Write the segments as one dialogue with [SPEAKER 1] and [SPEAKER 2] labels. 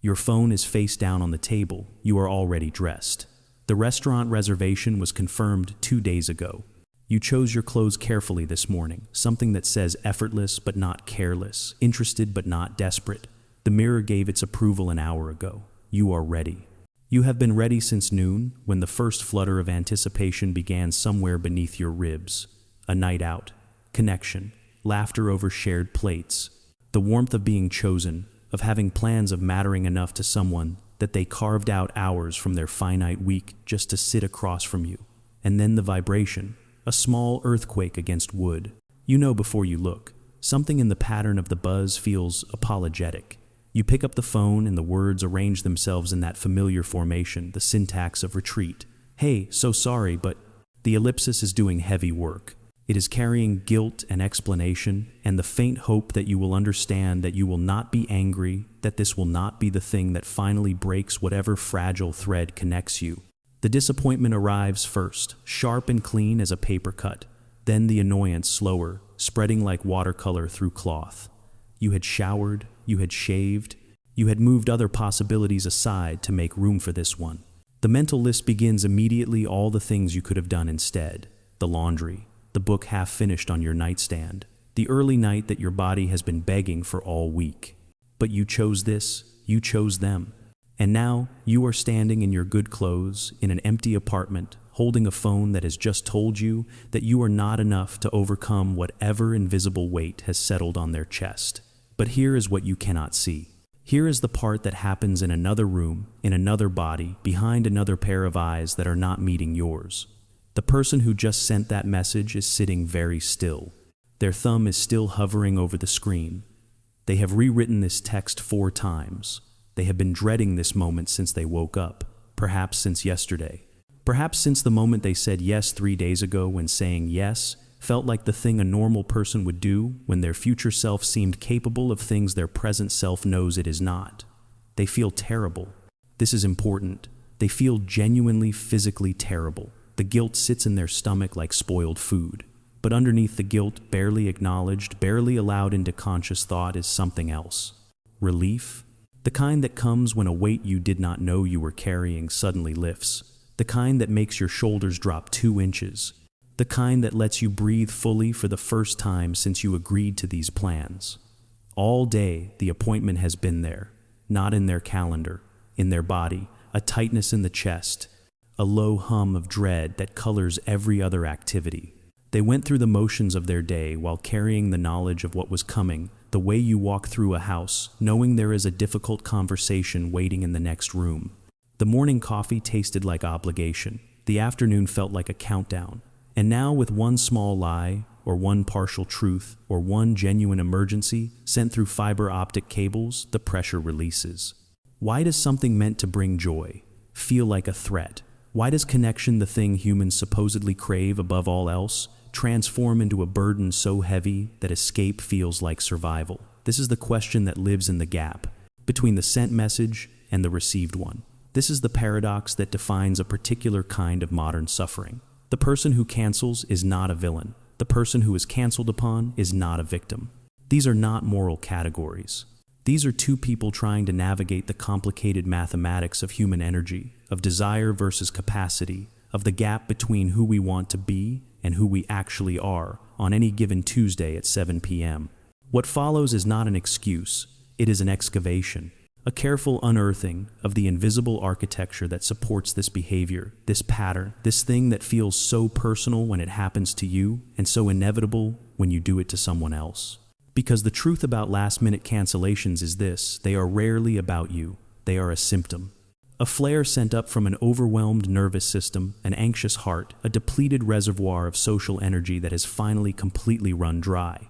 [SPEAKER 1] Your phone is face down on the table. You are already dressed. The restaurant reservation was confirmed 2 days ago. You chose your clothes carefully this morning, something that says effortless but not careless, interested but not desperate. The mirror gave its approval an hour ago. You are ready. You have been ready since noon, when the first flutter of anticipation began somewhere beneath your ribs. A night out, connection, laughter over shared plates, the warmth of being chosen, of having plans, of mattering enough to someone that they carved out hours from their finite week just to sit across from you. And then the vibration, a small earthquake against wood. You know before you look. Something in the pattern of the buzz feels apologetic. You pick up the phone and the words arrange themselves in that familiar formation, the syntax of retreat. Hey, so sorry, but the ellipsis is doing heavy work. It is carrying guilt and explanation and the faint hope that you will understand, that you will not be angry, that this will not be the thing that finally breaks whatever fragile thread connects you. The disappointment arrives first, sharp and clean as a paper cut, then the annoyance slower, spreading like watercolor through cloth. You had showered, you had shaved, you had moved other possibilities aside to make room for this one. The mental list begins immediately, all the things you could have done instead. The laundry, the book half finished on your nightstand, the early night that your body has been begging for all week. But you chose this, you chose them. And now you are standing in your good clothes in an empty apartment, holding a phone that has just told you that you are not enough to overcome whatever invisible weight has settled on their chest. But here is what you cannot see. Here is the part that happens in another room, in another body, behind another pair of eyes that are not meeting yours. The person who just sent that message is sitting very still. Their thumb is still hovering over the screen. They have rewritten this text 4 times. They have been dreading this moment since they woke up, perhaps since yesterday. Perhaps since the moment they said yes 3 days ago, when saying yes felt like the thing a normal person would do, when their future self seemed capable of things their present self knows it is not. They feel terrible. This is important. They feel genuinely physically terrible. The guilt sits in their stomach like spoiled food. But underneath the guilt, barely acknowledged, barely allowed into conscious thought, is something else. Relief? The kind that comes when a weight you did not know you were carrying suddenly lifts. The kind that makes your shoulders drop 2 inches. The kind that lets you breathe fully for the first time since you agreed to these plans. All day, the appointment has been there. Not in their calendar, in their body, a tightness in the chest, a low hum of dread that colors every other activity. They went through the motions of their day while carrying the knowledge of what was coming, the way you walk through a house, knowing there is a difficult conversation waiting in the next room. The morning coffee tasted like obligation. The afternoon felt like a countdown. And now, with one small lie, or one partial truth, or one genuine emergency sent through fiber optic cables, the pressure releases. Why does something meant to bring joy feel like a threat? Why does connection, the thing humans supposedly crave above all else, transform into a burden so heavy that escape feels like survival? This is the question that lives in the gap between the sent message and the received one. This is the paradox that defines a particular kind of modern suffering. The person who cancels is not a villain. The person who is canceled upon is not a victim. These are not moral categories. These are 2 people trying to navigate the complicated mathematics of human energy, of desire versus capacity, of the gap between who we want to be and who we actually are on any given Tuesday at 7 p.m. What follows is not an excuse, it is an excavation, a careful unearthing of the invisible architecture that supports this behavior, this pattern, this thing that feels so personal when it happens to you and so inevitable when you do it to someone else. Because the truth about last-minute cancellations is this: they are rarely about you. They are a symptom. A flare sent up from an overwhelmed nervous system, an anxious heart, a depleted reservoir of social energy that has finally completely run dry.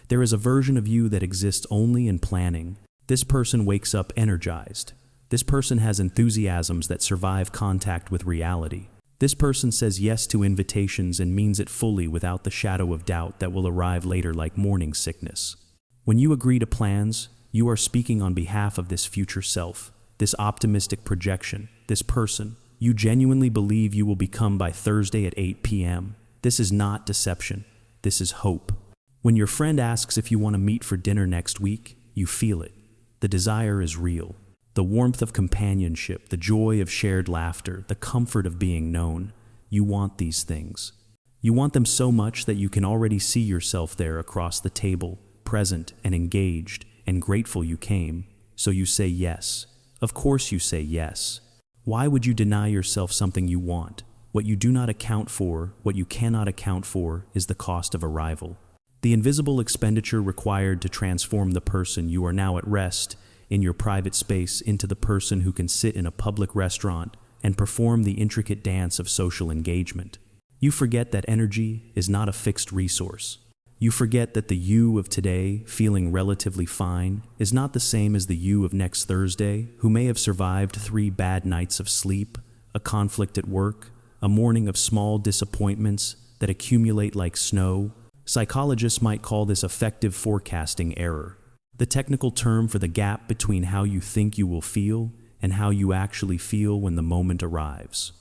[SPEAKER 1] There is a version of you that exists only in planning. This person wakes up energized. This person has enthusiasms that survive contact with reality. This person says yes to invitations and means it fully without the shadow of doubt that will arrive later like morning sickness. When you agree to plans, you are speaking on behalf of this future self, this optimistic projection, this person you genuinely believe you will become by Thursday at 8 p.m. This is not deception. This is hope. When your friend asks if you want to meet for dinner next week, you feel it. The desire is real. The warmth of companionship, the joy of shared laughter, the comfort of being known. You want these things. You want them so much that you can already see yourself there across the table, present and engaged and grateful you came. So you say yes. Of course you say yes. Why would you deny yourself something you want? What you do not account for, what you cannot account for, is the cost of arrival. The invisible expenditure required to transform the person you are now at rest in your private space into the person who can sit in a public restaurant and perform the intricate dance of social engagement. You forget that energy is not a fixed resource. You forget that the you of today, feeling relatively fine, is not the same as the you of next Thursday, who may have survived 3 bad nights of sleep, a conflict at work, a morning of small disappointments that accumulate like snow. Psychologists might call this affective forecasting error, the technical term for the gap between how you think you will feel and how you actually feel when the moment arrives.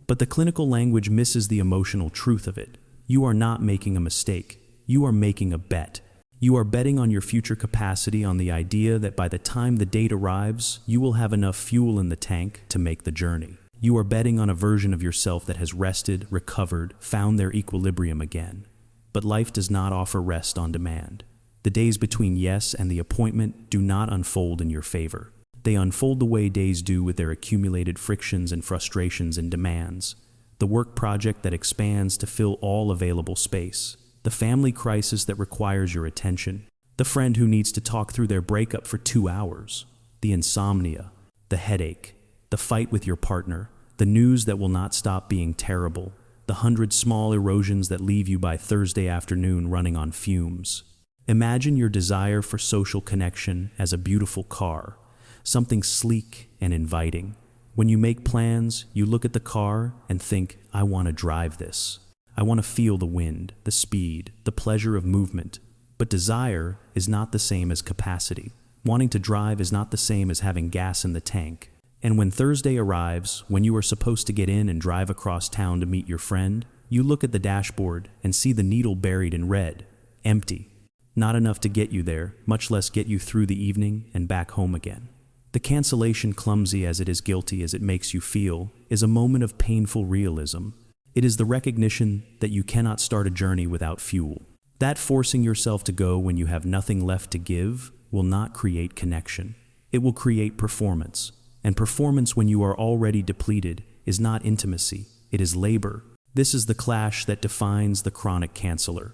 [SPEAKER 1] But the clinical language misses the emotional truth of it. You are not making a mistake. You are making a bet. You are betting on your future capacity, on the idea that by the time the date arrives, you will have enough fuel in the tank to make the journey. You are betting on a version of yourself that has rested, recovered, found their equilibrium again. But life does not offer rest on demand. The days between yes and the appointment do not unfold in your favor. They unfold the way days do, with their accumulated frictions and frustrations and demands. The work project that expands to fill all available space. The family crisis that requires your attention. The friend who needs to talk through their breakup for 2 hours. The insomnia. The headache. The fight with your partner. The news that will not stop being terrible. The 100 small erosions that leave you by Thursday afternoon running on fumes. Imagine your desire for social connection as a beautiful car. Something sleek and inviting. When you make plans, you look at the car and think, I want to drive this. I want to feel the wind, the speed, the pleasure of movement. But desire is not the same as capacity. Wanting to drive is not the same as having gas in the tank. And when Thursday arrives, when you are supposed to get in and drive across town to meet your friend, you look at the dashboard and see the needle buried in red, empty. Not enough to get you there, much less get you through the evening and back home again. The cancellation, clumsy as it is guilty as it makes you feel, is a moment of painful realism. It is the recognition that you cannot start a journey without fuel. That forcing yourself to go when you have nothing left to give will not create connection. It will create performance. And performance when you are already depleted is not intimacy, it is labor. This is the clash that defines the chronic canceller.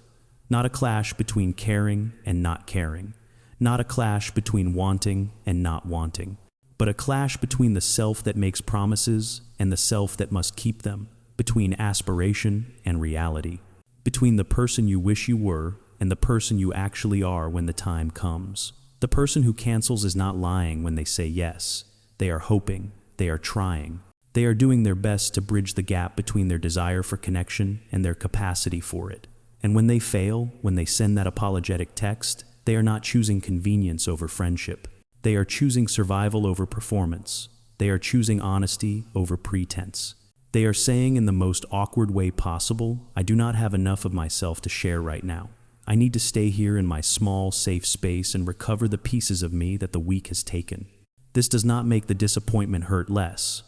[SPEAKER 1] Not a clash between caring and not caring. Not a clash between wanting and not wanting, but a clash between the self that makes promises and the self that must keep them, between aspiration and reality, between the person you wish you were and the person you actually are when the time comes. The person who cancels is not lying when they say yes. They are hoping, they are trying, they are doing their best to bridge the gap between their desire for connection and their capacity for it. And when they fail, when they send that apologetic text, they are not choosing convenience over friendship. They are choosing survival over performance. They are choosing honesty over pretense. They are saying in the most awkward way possible, I do not have enough of myself to share right now. I need to stay here in my small, safe space and recover the pieces of me that the week has taken. This does not make the disappointment hurt less,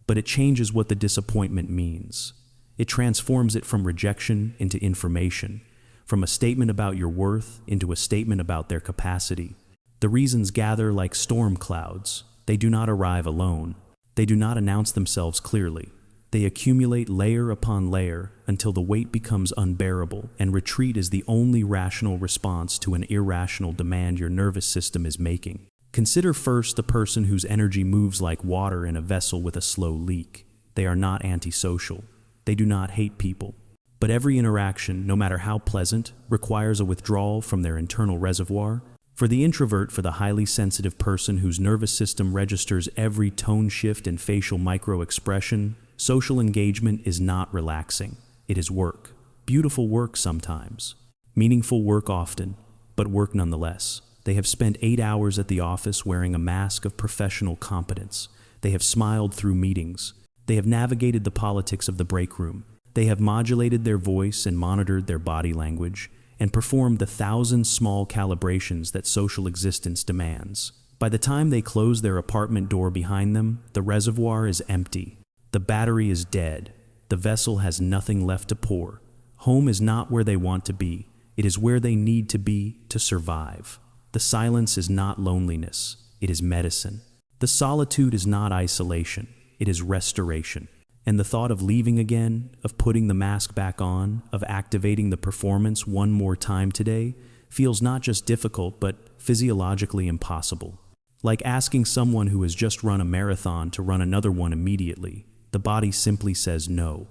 [SPEAKER 1] but it changes what the disappointment means. It transforms it from rejection into information, from a statement about your worth into a statement about their capacity. The reasons gather like storm clouds. They do not arrive alone. They do not announce themselves clearly. They accumulate layer upon layer until the weight becomes unbearable, and retreat is the only rational response to an irrational demand your nervous system is making. Consider first the person whose energy moves like water in a vessel with a slow leak. They are not antisocial. They do not hate people. But every interaction, no matter how pleasant, requires a withdrawal from their internal reservoir. For the introvert, for the highly sensitive person whose nervous system registers every tone shift and facial micro-expression, social engagement is not relaxing. It is work. Beautiful work sometimes. Meaningful work often, but work nonetheless. They have spent 8 hours at the office wearing a mask of professional competence. They have smiled through meetings. They have navigated the politics of the break room. They have modulated their voice and monitored their body language and performed the 1,000 small calibrations that social existence demands. By the time they close their apartment door behind them, the reservoir is empty. The battery is dead. The vessel has nothing left to pour. Home is not where they want to be. It is where they need to be to survive. The silence is not loneliness. It is medicine. The solitude is not isolation. It is restoration. And the thought of leaving again, of putting the mask back on, of activating the performance one more time today, feels not just difficult, but physiologically impossible. Like asking someone who has just run a marathon to run another one immediately. The body simply says no.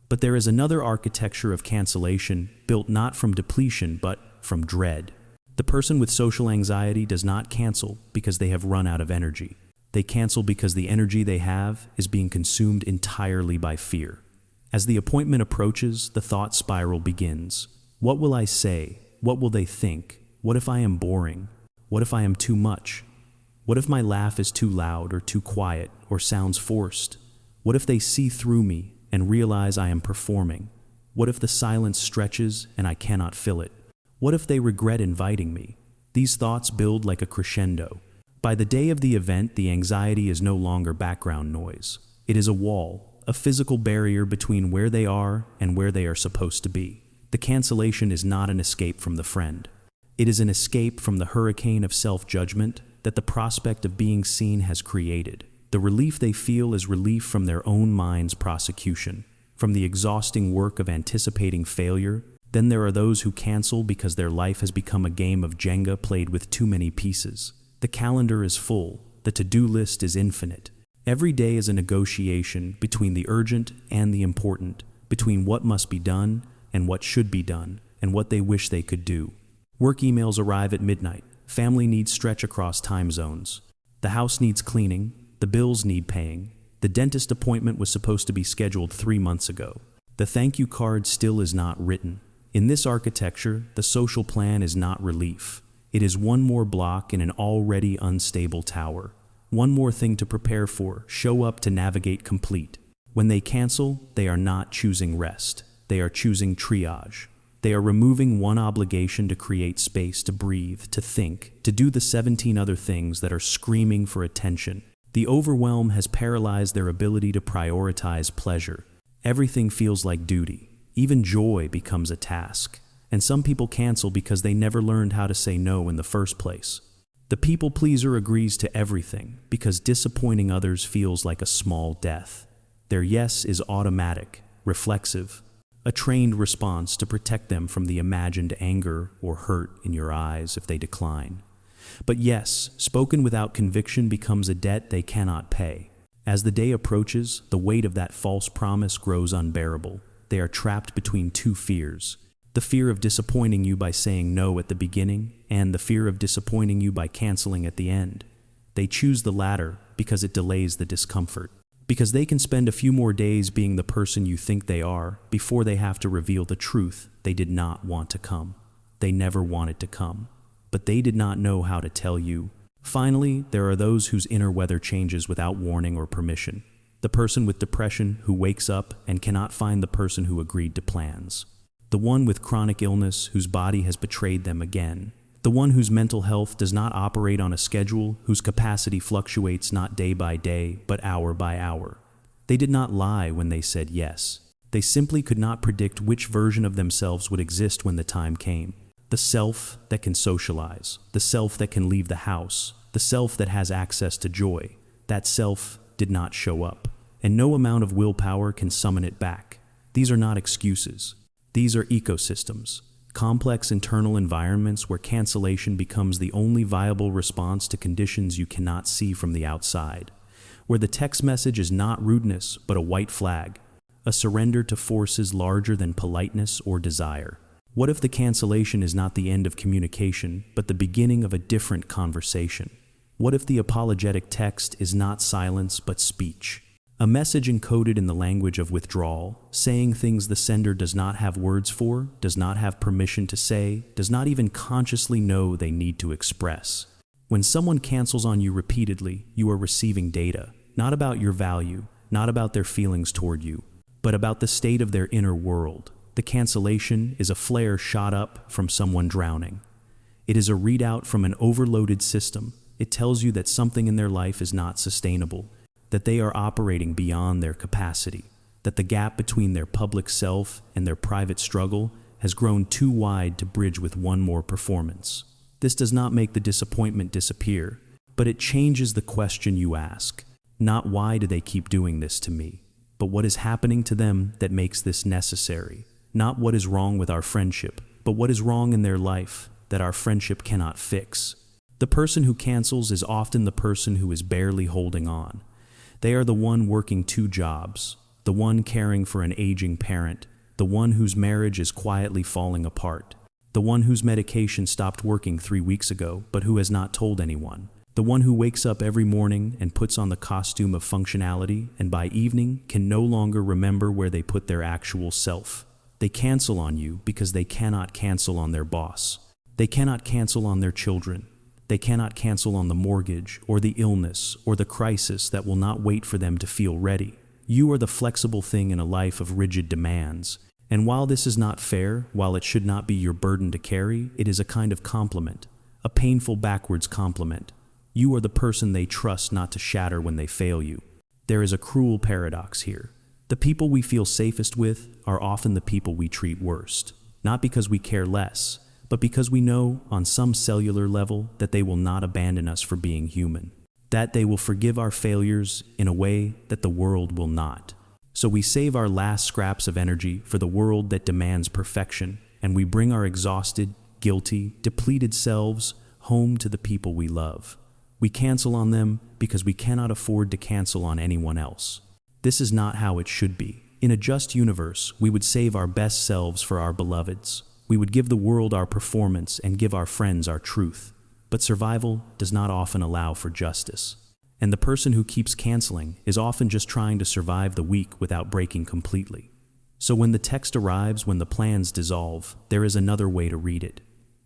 [SPEAKER 1] But there is another architecture of cancellation built not from depletion, but from dread. The person with social anxiety does not cancel because they have run out of energy. They cancel because the energy they have is being consumed entirely by fear. As the appointment approaches, the thought spiral begins. What will I say? What will they think? What if I am boring? What if I am too much? What if my laugh is too loud or too quiet or sounds forced? What if they see through me and realize I am performing? What if the silence stretches and I cannot fill it? What if they regret inviting me? These thoughts build like a crescendo. By the day of the event, the anxiety is no longer background noise. It is a wall, a physical barrier between where they are and where they are supposed to be. The cancellation is not an escape from the friend. It is an escape from the hurricane of self-judgment that the prospect of being seen has created. The relief they feel is relief from their own mind's prosecution, from the exhausting work of anticipating failure. Then there are those who cancel because their life has become a game of Jenga played with too many pieces. The calendar is full, the to-do list is infinite. Every day is a negotiation between the urgent and the important, between what must be done and what should be done, and what they wish they could do. Work emails arrive at midnight. Family needs stretch across time zones. The house needs cleaning. The bills need paying. The dentist appointment was supposed to be scheduled 3 months ago. The thank you card still is not written. In this architecture, the social plan is not relief. It is one more block in an already unstable tower. One more thing to prepare for, show up to navigate complete. When they cancel, they are not choosing rest. They are choosing triage. They are removing one obligation to create space to breathe, to think, to do the 17 other things that are screaming for attention. The overwhelm has paralyzed their ability to prioritize pleasure. Everything feels like duty. Even joy becomes a task. And some people cancel because they never learned how to say no in the first place. The people pleaser agrees to everything because disappointing others feels like a small death. Their yes is automatic, reflexive, a trained response to protect them from the imagined anger or hurt in your eyes if they decline. But yes, spoken without conviction becomes a debt they cannot pay. As the day approaches, the weight of that false promise grows unbearable. They are trapped between two fears. The fear of disappointing you by saying no at the beginning, and the fear of disappointing you by canceling at the end. They choose the latter because it delays the discomfort. Because they can spend a few more days being the person you think they are before they have to reveal the truth they did not want to come. They never wanted to come. But they did not know how to tell you. Finally, there are those whose inner weather changes without warning or permission. The person with depression who wakes up and cannot find the person who agreed to plans. The one with chronic illness whose body has betrayed them again. The one whose mental health does not operate on a schedule, whose capacity fluctuates not day by day, but hour by hour. They did not lie when they said yes. They simply could not predict which version of themselves would exist when the time came. The self that can socialize, the self that can leave the house, the self that has access to joy. That self did not show up, and no amount of willpower can summon it back. These are not excuses. These are ecosystems, complex internal environments where cancellation becomes the only viable response to conditions you cannot see from the outside, where the text message is not rudeness but a white flag, a surrender to forces larger than politeness or desire. What if the cancellation is not the end of communication but the beginning of a different conversation? What if the apologetic text is not silence but speech? A message encoded in the language of withdrawal, saying things the sender does not have words for, does not have permission to say, does not even consciously know they need to express. When someone cancels on you repeatedly, you are receiving data, not about your value, not about their feelings toward you, but about the state of their inner world. The cancellation is a flare shot up from someone drowning. It is a readout from an overloaded system. It tells you that something in their life is not sustainable, that they are operating beyond their capacity, that the gap between their public self and their private struggle has grown too wide to bridge with one more performance. This does not make the disappointment disappear, but it changes the question you ask. Not why do they keep doing this to me, but what is happening to them that makes this necessary? Not what is wrong with our friendship, but what is wrong in their life that our friendship cannot fix. The person who cancels is often the person who is barely holding on. They are the one working 2 jobs, the one caring for an aging parent, the one whose marriage is quietly falling apart, the one whose medication stopped working 3 weeks ago but who has not told anyone, the one who wakes up every morning and puts on the costume of functionality and by evening can no longer remember where they put their actual self. They cancel on you because they cannot cancel on their boss. They cannot cancel on their children. They cannot cancel on the mortgage or the illness or the crisis that will not wait for them to feel ready. You are the flexible thing in a life of rigid demands. And while this is not fair, while it should not be your burden to carry, it is a kind of compliment, a painful backwards compliment. You are the person they trust not to shatter when they fail you. There is a cruel paradox here. The people we feel safest with are often the people we treat worst, not because we care less, but because we know on some cellular level that they will not abandon us for being human, that they will forgive our failures in a way that the world will not. So we save our last scraps of energy for the world that demands perfection, and we bring our exhausted, guilty, depleted selves home to the people we love. We cancel on them because we cannot afford to cancel on anyone else. This is not how it should be. In a just universe, we would save our best selves for our beloveds. We would give the world our performance and give our friends our truth. But survival does not often allow for justice. And the person who keeps canceling is often just trying to survive the week without breaking completely. So when the text arrives, when the plans dissolve, there is another way to read it.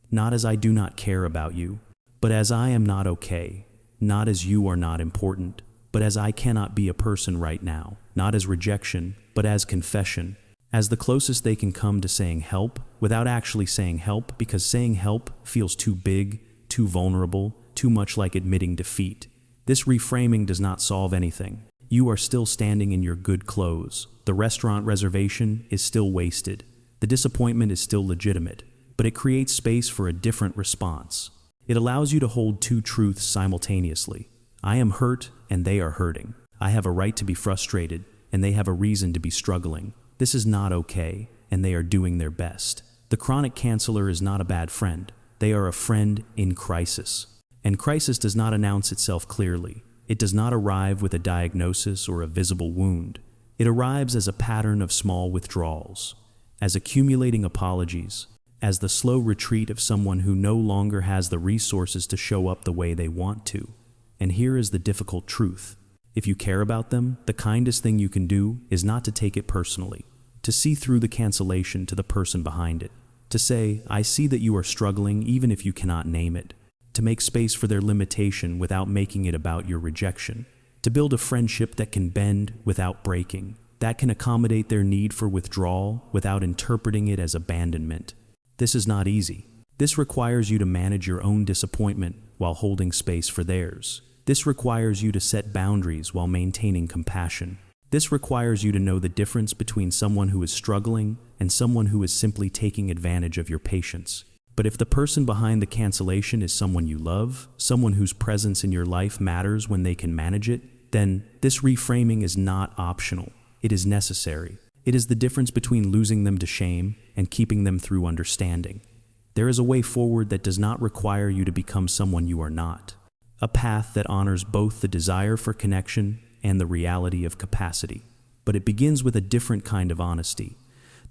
[SPEAKER 1] Not as I do not care about you, but as I am not okay. Not as you are not important, but as I cannot be a person right now. Not as rejection, but as confession. As the closest they can come to saying help, without actually saying help, because saying help feels too big, too vulnerable, too much like admitting defeat. This reframing does not solve anything. You are still standing in your good clothes. The restaurant reservation is still wasted. The disappointment is still legitimate, but it creates space for a different response. It allows you to hold 2 truths simultaneously. I am hurt and they are hurting. I have a right to be frustrated and they have a reason to be struggling. This is not okay, and they are doing their best. The chronic canceller is not a bad friend. They are a friend in crisis. And crisis does not announce itself clearly. It does not arrive with a diagnosis or a visible wound. It arrives as a pattern of small withdrawals, as accumulating apologies, as the slow retreat of someone who no longer has the resources to show up the way they want to. And here is the difficult truth. If you care about them, the kindest thing you can do is not to take it personally, to see through the cancellation to the person behind it, to say, I see that you are struggling even if you cannot name it, to make space for their limitation without making it about your rejection, to build a friendship that can bend without breaking, that can accommodate their need for withdrawal without interpreting it as abandonment. This is not easy. This requires you to manage your own disappointment while holding space for theirs. This requires you to set boundaries while maintaining compassion. This requires you to know the difference between someone who is struggling and someone who is simply taking advantage of your patience. But if the person behind the cancellation is someone you love, someone whose presence in your life matters when they can manage it, then this reframing is not optional. It is necessary. It is the difference between losing them to shame and keeping them through understanding. There is a way forward that does not require you to become someone you are not. A path that honors both the desire for connection and the reality of capacity. But it begins with a different kind of honesty.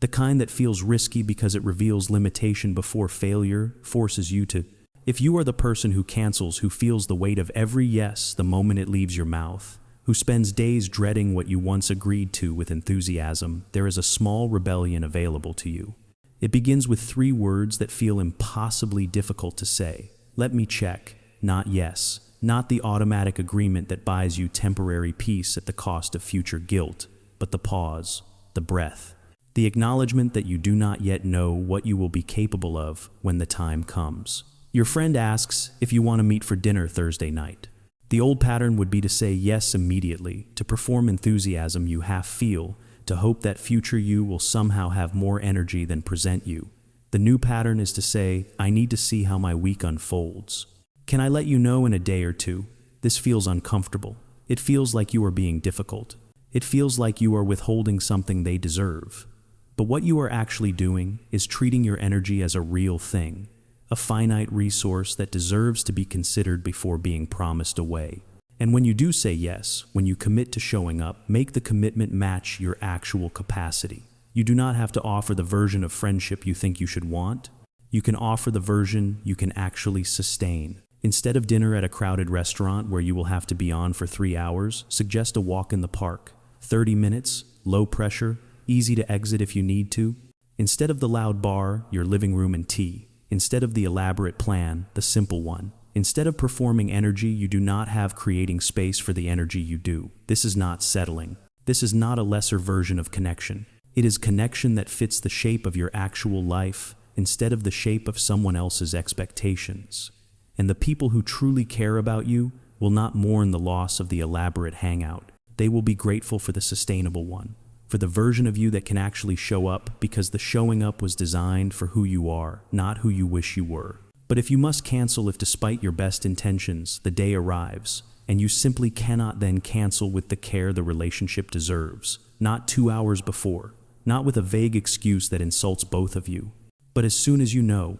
[SPEAKER 1] The kind that feels risky because it reveals limitation before failure forces you to. If you are the person who cancels, who feels the weight of every yes the moment it leaves your mouth, who spends days dreading what you once agreed to with enthusiasm, there is a small rebellion available to you. It begins with 3 words that feel impossibly difficult to say. Let me check. Not yes. Not the automatic agreement that buys you temporary peace at the cost of future guilt, but the pause, the breath, the acknowledgement that you do not yet know what you will be capable of when the time comes. Your friend asks if you want to meet for dinner Thursday night. The old pattern would be to say yes immediately, to perform enthusiasm you half feel, to hope that future you will somehow have more energy than present you. The new pattern is to say, I need to see how my week unfolds. Can I let you know in a day or two? This feels uncomfortable. It feels like you are being difficult. It feels like you are withholding something they deserve. But what you are actually doing is treating your energy as a real thing, a finite resource that deserves to be considered before being promised away. And when you do say yes, when you commit to showing up, make the commitment match your actual capacity. You do not have to offer the version of friendship you think you should want. You can offer the version you can actually sustain. Instead of dinner at a crowded restaurant where you will have to be on for 3 hours, suggest a walk in the park. 30 minutes, low pressure, easy to exit if you need to. Instead of the loud bar, your living room and tea. Instead of the elaborate plan, the simple one. Instead of performing energy you do not have, creating space for the energy you do. This is not settling. This is not a lesser version of connection. It is connection that fits the shape of your actual life instead of the shape of someone else's expectations. And the people who truly care about you will not mourn the loss of the elaborate hangout. They will be grateful for the sustainable one, for the version of you that can actually show up, because the showing up was designed for who you are, not who you wish you were. But if you must cancel, if despite your best intentions, the day arrives, and you simply cannot, then cancel with the care the relationship deserves. Not 2 hours before, not with a vague excuse that insults both of you, but as soon as you know,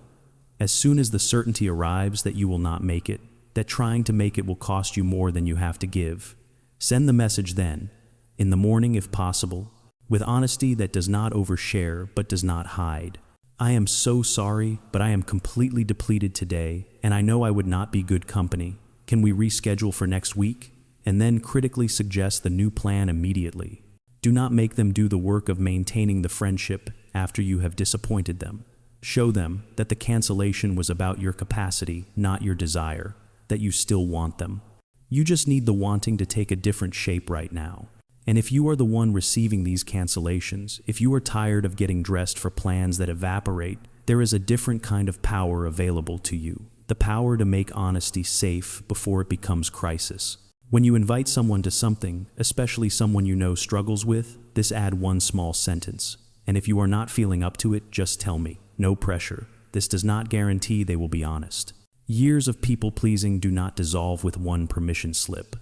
[SPEAKER 1] as soon as the certainty arrives that you will not make it, that trying to make it will cost you more than you have to give. Send the message then, in the morning if possible, with honesty that does not overshare but does not hide. I am so sorry, but I am completely depleted today, and I know I would not be good company. Can we reschedule for next week? And then critically suggest the new plan immediately. Do not make them do the work of maintaining the friendship after you have disappointed them. Show them that the cancellation was about your capacity, not your desire, that you still want them. You just need the wanting to take a different shape right now. And if you are the one receiving these cancellations, if you are tired of getting dressed for plans that evaporate, there is a different kind of power available to you. The power to make honesty safe before it becomes crisis. When you invite someone to something, especially someone you know struggles with, this add one small sentence. And if you are not feeling up to it, just tell me. No pressure. This does not guarantee they will be honest. Years of people-pleasing do not dissolve with one permission slip,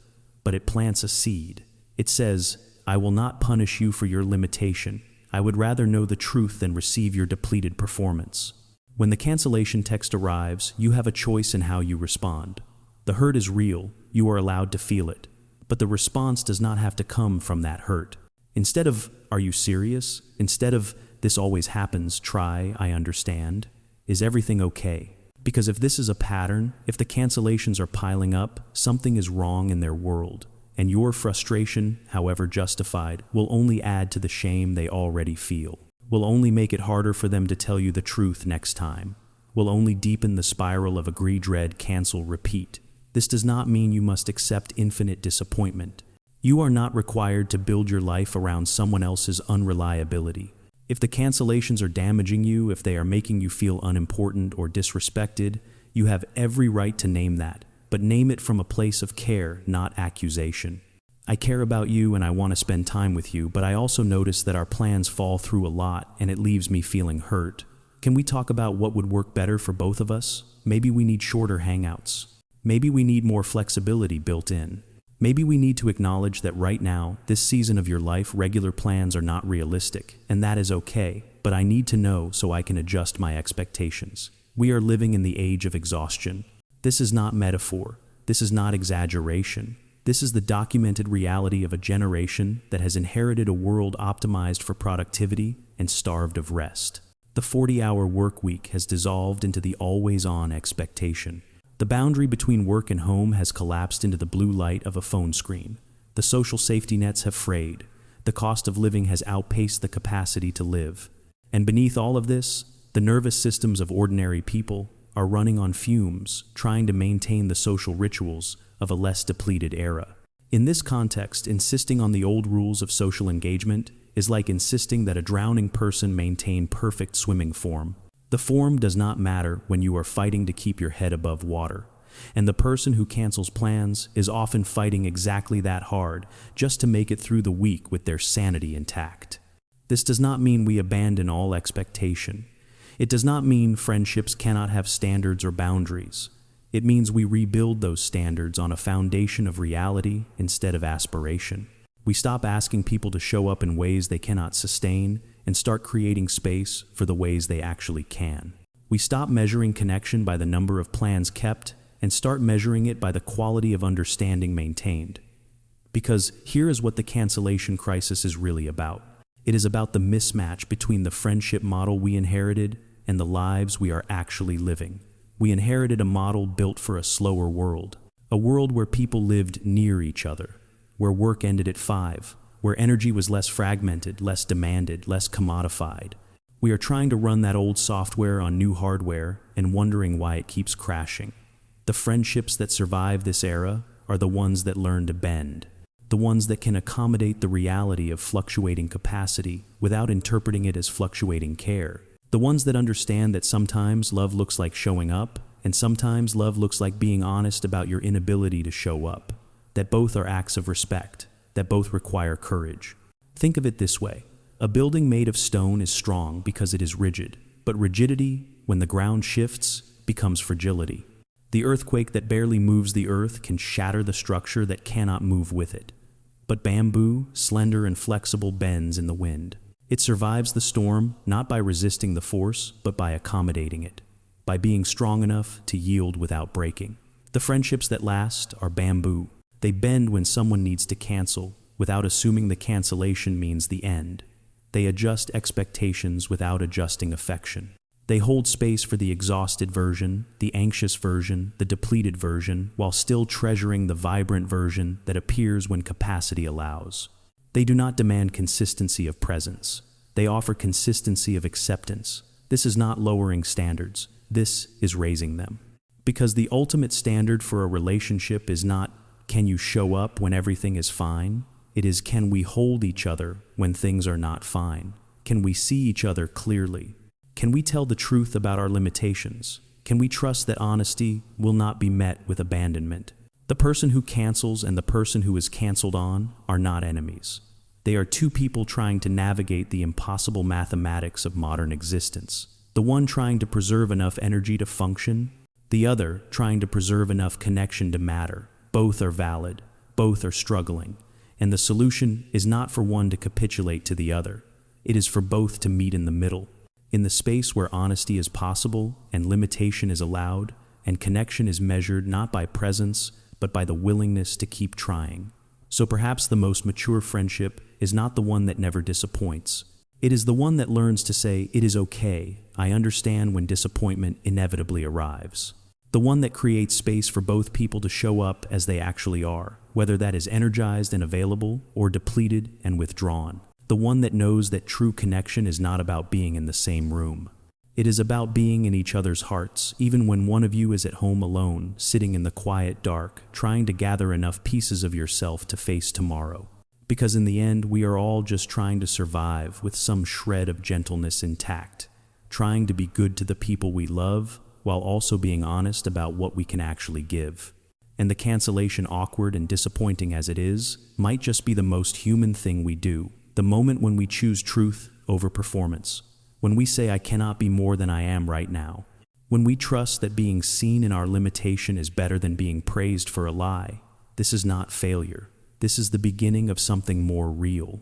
[SPEAKER 1] but it plants a seed. It says, I will not punish you for your limitation. I would rather know the truth than receive your depleted performance. When the cancellation text arrives, you have a choice in how you respond. The hurt is real, you are allowed to feel it, but the response does not have to come from that hurt. Instead of, are you serious? Instead of, this always happens, try, I understand. Is everything okay? Because if this is a pattern, if the cancellations are piling up, something is wrong in their world. And your frustration, however justified, will only add to the shame they already feel, will only make it harder for them to tell you the truth next time, will only deepen the spiral of agree, dread, cancel, repeat. This does not mean you must accept infinite disappointment. You are not required to build your life around someone else's unreliability. If the cancellations are damaging you, if they are making you feel unimportant or disrespected, you have every right to name that. But name it from a place of care, not accusation. I care about you and I want to spend time with you, but I also notice that our plans fall through a lot and it leaves me feeling hurt. Can we talk about what would work better for both of us? Maybe we need shorter hangouts. Maybe we need more flexibility built in. Maybe we need to acknowledge that right now, this season of your life, regular plans are not realistic, and that is okay, but I need to know so I can adjust my expectations. We are living in the age of exhaustion. This is not metaphor. This is not exaggeration. This is the documented reality of a generation that has inherited a world optimized for productivity and starved of rest. The 40-hour work week has dissolved into the always-on expectation. The boundary between work and home has collapsed into the blue light of a phone screen. The social safety nets have frayed. The cost of living has outpaced the capacity to live. And beneath all of this, the nervous systems of ordinary people are running on fumes, trying to maintain the social rituals of a less depleted era. In this context, insisting on the old rules of social engagement is like insisting that a drowning person maintain perfect swimming form. The form does not matter when you are fighting to keep your head above water. And the person who cancels plans is often fighting exactly that hard just to make it through the week with their sanity intact. This does not mean we abandon all expectation. It does not mean friendships cannot have standards or boundaries. It means we rebuild those standards on a foundation of reality instead of aspiration. We stop asking people to show up in ways they cannot sustain and start creating space for the ways they actually can. We stop measuring connection by the number of plans kept and start measuring it by the quality of understanding maintained. Because here is what the cancellation crisis is really about. It is about the mismatch between the friendship model we inherited and the lives we are actually living. We inherited a model built for a slower world, a world where people lived near each other, where work ended at 5, where energy was less fragmented, less demanded, less commodified. We are trying to run that old software on new hardware and wondering why it keeps crashing. The friendships that survive this era are the ones that learn to bend, the ones that can accommodate the reality of fluctuating capacity without interpreting it as fluctuating care. The ones that understand that sometimes love looks like showing up, and sometimes love looks like being honest about your inability to show up. That both are acts of respect, that both require courage. Think of it this way. A building made of stone is strong because it is rigid, but rigidity, when the ground shifts, becomes fragility. The earthquake that barely moves the earth can shatter the structure that cannot move with it. But bamboo, slender and flexible, bends in the wind. It survives the storm not by resisting the force, but by accommodating it, by being strong enough to yield without breaking. The friendships that last are bamboo. They bend when someone needs to cancel, without assuming the cancellation means the end. They adjust expectations without adjusting affection. They hold space for the exhausted version, the anxious version, the depleted version, while still treasuring the vibrant version that appears when capacity allows. They do not demand consistency of presence. They offer consistency of acceptance. This is not lowering standards. This is raising them. Because the ultimate standard for a relationship is not, can you show up when everything is fine? It is, can we hold each other when things are not fine? Can we see each other clearly? Can we tell the truth about our limitations? Can we trust that honesty will not be met with abandonment? The person who cancels and the person who is canceled on are not enemies. They are two people trying to navigate the impossible mathematics of modern existence. The one trying to preserve enough energy to function, the other trying to preserve enough connection to matter. Both are valid, both are struggling, and the solution is not for one to capitulate to the other. It is for both to meet in the middle, in the space where honesty is possible and limitation is allowed, and connection is measured not by presence, but by the willingness to keep trying. So perhaps the most mature friendship is not the one that never disappoints. It is the one that learns to say, it is okay, I understand when disappointment inevitably arrives. The one that creates space for both people to show up as they actually are, whether that is energized and available or depleted and withdrawn. The one that knows that true connection is not about being in the same room. It is about being in each other's hearts, even when one of you is at home alone, sitting in the quiet dark, trying to gather enough pieces of yourself to face tomorrow. Because in the end, we are all just trying to survive with some shred of gentleness intact, trying to be good to the people we love, while also being honest about what we can actually give. And the cancellation, awkward and disappointing as it is, might just be the most human thing we do. The moment when we choose truth over performance. When we say, I cannot be more than I am right now. When we trust that being seen in our limitation is better than being praised for a lie. This is not failure. This is the beginning of something more real.